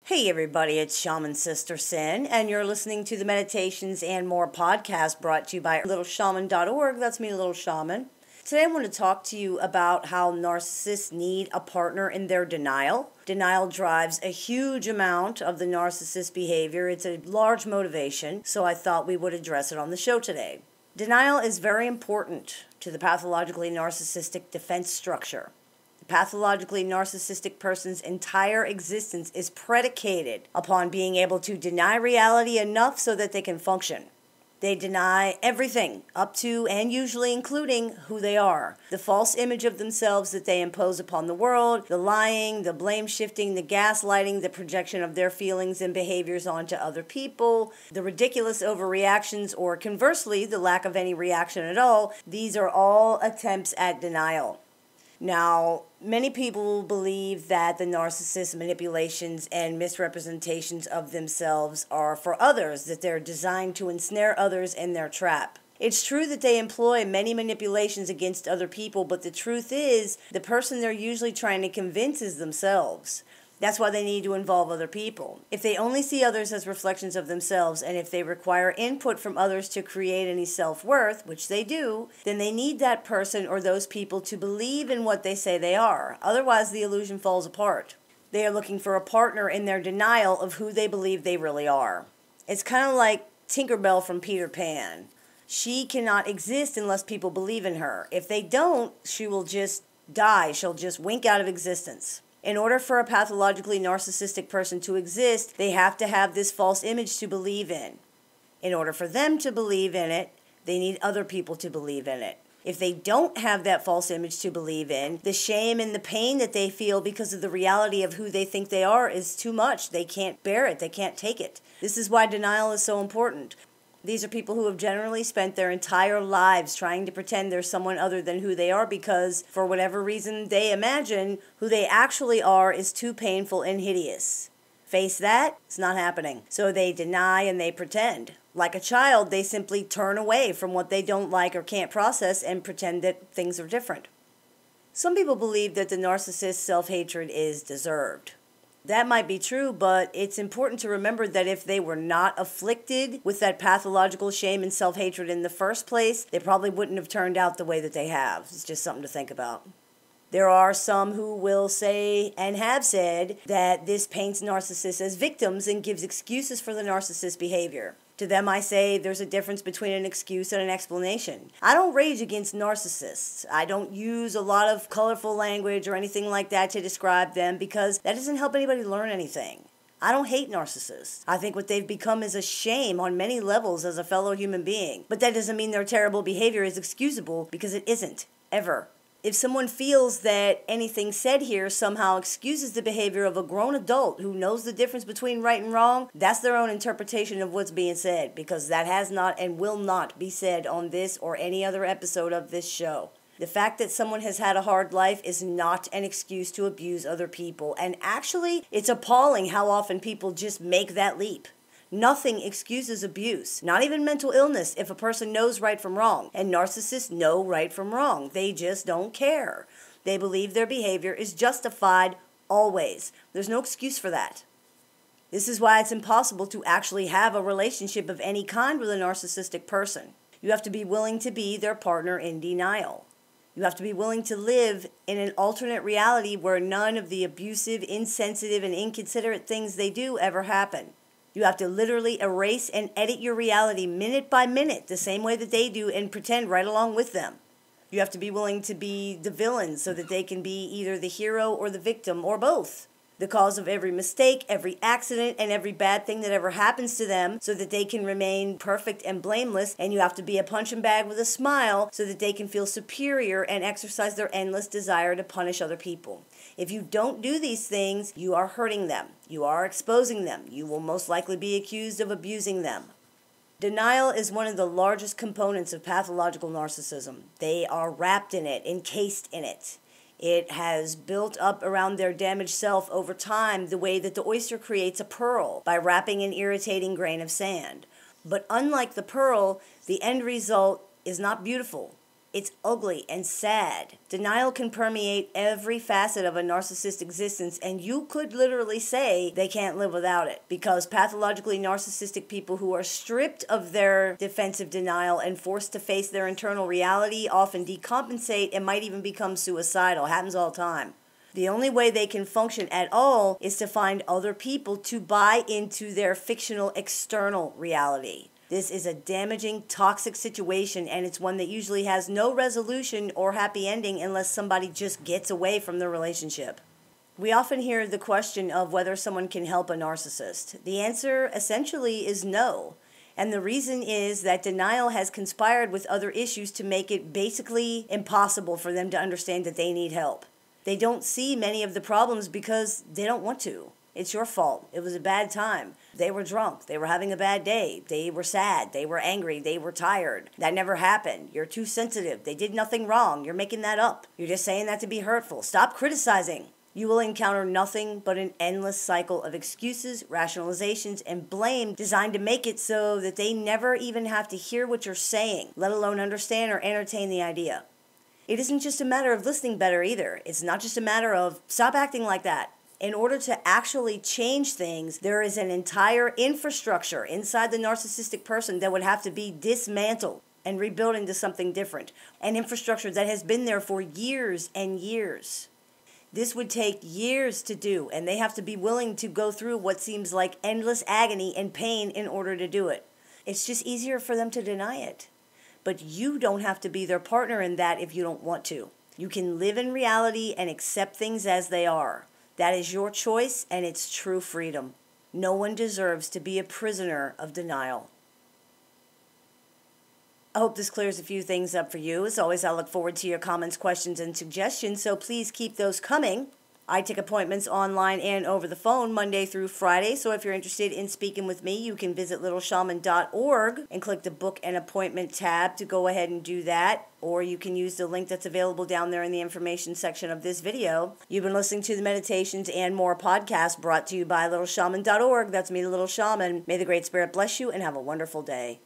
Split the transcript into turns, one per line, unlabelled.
Hey everybody, it's Shaman Sister Sin, and you're listening to the Meditations and More podcast brought to you by littleshaman.org. That's me, Little Shaman. Today I want to talk to you about how narcissists need a partner in their denial. Denial drives a huge amount of the narcissist behavior. It's a large motivation, so I thought we would address it on the show today. Denial is very important to the pathologically narcissistic defense structure. The pathologically narcissistic person's entire existence is predicated upon being able to deny reality enough so that they can function. They deny everything, up to and usually including who they are. The false image of themselves that they impose upon the world, the lying, the blame shifting, the gaslighting, the projection of their feelings and behaviors onto other people, the ridiculous overreactions, or conversely, the lack of any reaction at all. These are all attempts at denial. Now, many people believe that the narcissist's manipulations and misrepresentations of themselves are for others, that they're designed to ensnare others in their trap. It's true that they employ many manipulations against other people, but the truth is, the person they're usually trying to convince is themselves. That's why they need to involve other people. If they only see others as reflections of themselves, and if they require input from others to create any self-worth, which they do, then they need that person or those people to believe in what they say they are. Otherwise, the illusion falls apart. They are looking for a partner in their denial of who they believe they really are. It's kind of like Tinkerbell from Peter Pan. She cannot exist unless people believe in her. If they don't, she will just die. She'll just wink out of existence. In order for a pathologically narcissistic person to exist, they have to have this false image to believe in. In order for them to believe in it, they need other people to believe in it. If they don't have that false image to believe in, the shame and the pain that they feel because of the reality of who they think they are is too much. They can't bear it. They can't take it. This is why denial is so important. These are people who have generally spent their entire lives trying to pretend they're someone other than who they are because, for whatever reason, they imagine who they actually are is too painful and hideous. Face that, it's not happening. So they deny and they pretend. Like a child, they simply turn away from what they don't like or can't process and pretend that things are different. Some people believe that the narcissist's self-hatred is deserved. That might be true, but it's important to remember that if they were not afflicted with that pathological shame and self-hatred in the first place, they probably wouldn't have turned out the way that they have. It's just something to think about. There are some who will say and have said that this paints narcissists as victims and gives excuses for the narcissist behavior. To them, I say there's a difference between an excuse and an explanation. I don't rage against narcissists. I don't use a lot of colorful language or anything like that to describe them because that doesn't help anybody learn anything. I don't hate narcissists. I think what they've become is a shame on many levels as a fellow human being. But that doesn't mean their terrible behavior is excusable because it isn't, ever. If someone feels that anything said here somehow excuses the behavior of a grown adult who knows the difference between right and wrong, that's their own interpretation of what's being said, because that has not and will not be said on this or any other episode of this show. The fact that someone has had a hard life is not an excuse to abuse other people, and actually, it's appalling how often people just make that leap. Nothing excuses abuse, not even mental illness, if a person knows right from wrong. And narcissists know right from wrong. They just don't care. They believe their behavior is justified always. There's no excuse for that. This is why it's impossible to actually have a relationship of any kind with a narcissistic person. You have to be willing to be their partner in denial. You have to be willing to live in an alternate reality where none of the abusive, insensitive, and inconsiderate things they do ever happen. You have to literally erase and edit your reality minute by minute the same way that they do and pretend right along with them. You have to be willing to be the villain so that they can be either the hero or the victim or both. The cause of every mistake, every accident, and every bad thing that ever happens to them so that they can remain perfect and blameless, and you have to be a punching bag with a smile so that they can feel superior and exercise their endless desire to punish other people. If you don't do these things, you are hurting them. You are exposing them. You will most likely be accused of abusing them. Denial is one of the largest components of pathological narcissism. They are wrapped in it, encased in it. It has built up around their damaged self over time the way that the oyster creates a pearl by wrapping an irritating grain of sand. But unlike the pearl, the end result is not beautiful. It's ugly and sad. Denial can permeate every facet of a narcissist's existence, and you could literally say they can't live without it, because pathologically narcissistic people who are stripped of their defensive denial and forced to face their internal reality often decompensate and might even become suicidal. Happens all the time. The only way they can function at all is to find other people to buy into their fictional external reality. This is a damaging, toxic situation, and it's one that usually has no resolution or happy ending unless somebody just gets away from the relationship. We often hear the question of whether someone can help a narcissist. The answer essentially is no. And the reason is that denial has conspired with other issues to make it basically impossible for them to understand that they need help. They don't see many of the problems because they don't want to. It's your fault. It was a bad time. They were drunk. They were having a bad day. They were sad. They were angry. They were tired. That never happened. You're too sensitive. They did nothing wrong. You're making that up. You're just saying that to be hurtful. Stop criticizing. You will encounter nothing but an endless cycle of excuses, rationalizations, and blame designed to make it so that they never even have to hear what you're saying, let alone understand or entertain the idea. It isn't just a matter of listening better either. It's not just a matter of stop acting like that. In order to actually change things, there is an entire infrastructure inside the narcissistic person that would have to be dismantled and rebuilt into something different. An infrastructure that has been there for years and years. This would take years to do, and they have to be willing to go through what seems like endless agony and pain in order to do it. It's just easier for them to deny it. But you don't have to be their partner in that if you don't want to. You can live in reality and accept things as they are. That is your choice, and it's true freedom. No one deserves to be a prisoner of denial. I hope this clears a few things up for you. As always, I look forward to your comments, questions, and suggestions, so please keep those coming. I take appointments online and over the phone Monday through Friday, so if you're interested in speaking with me, you can visit littleshaman.org and click the Book an Appointment tab to go ahead and do that, or you can use the link that's available down there in the information section of this video. You've been listening to the Meditations and More podcast brought to you by littleshaman.org. That's me, the Little Shaman. May the Great Spirit bless you and have a wonderful day.